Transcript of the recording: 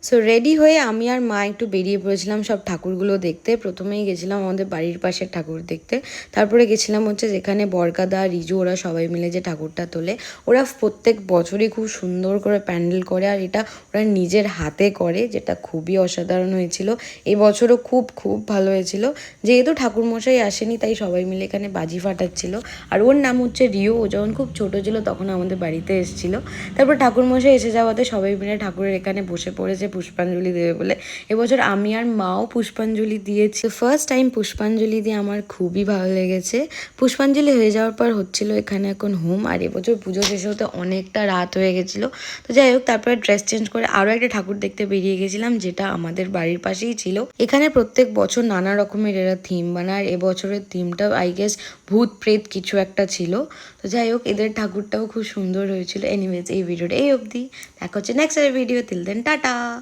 So ready হয়ে আমি আর মা একটু বেরিয়ে পড়েছিলাম সব ঠাকুরগুলো দেখতে। প্রথমেই গেছিলাম আমাদের বাড়ির পাশের ঠাকুর দেখতে, তারপরে গেছিলাম হচ্ছে যেখানে বরকাদা রিজু ওরা সবাই মিলে যে ঠাকুরটা তোলে। ওরা প্রত্যেক বছরই খুব সুন্দর করে প্যান্ডেল করে, আর এটা ওরা নিজের হাতে করে, যেটা খুবই অসাধারণ হয়েছিল। এই বছরও খুব খুব ভালো হয়েছিল। যেহেতু ঠাকুরমশাই আসেনি তাই সবাই মিলে এখানে বাজি ফাটাচ্ছিল। আর ওর নাম হচ্ছে রিও। ও যখন খুব ছোট ছিল তখন আমাদের বাড়িতে এসেছিল। তারপর ঠাকুরমশাই এসে যাওয়াতে সবাই মিলে ঠাকুরের এখানে বসে পড়েছে পুষ্পাঞ্জলি দেবে বলে। এবছর আমি আর মাও পুষ্পাঞ্জলি দিয়েছি। ফার্স্ট টাইম পুষ্পাঞ্জলি দিয়ে আমার খুবই ভালো লেগেছে। পুষ্পাঞ্জলি হয়ে যাওয়ার পর হচ্ছিল এখানে এখন হোম। আর এবছর পুজো শেষ হতে অনেকটা রাত হয়ে গেছিলো। তো যাই হোক, তারপরে ড্রেস চেঞ্জ করে আরও একটা ঠাকুর দেখতে বেরিয়ে গেছিলাম, যেটা আমাদের বাড়ির পাশেই ছিল। এখানে প্রত্যেক বছর নানা রকমের এরা থিম বানায়, আর এবছরের থিমটা আই গেস ভূত প্রেত কিছু একটা ছিল। তো যাই হোক, এদের ঠাকুরটাও খুব সুন্দর হয়েছিল। এনিওয়েজ, এই ভিডিওটা এই অবধি। দেখা হচ্ছে next video. Till then tata.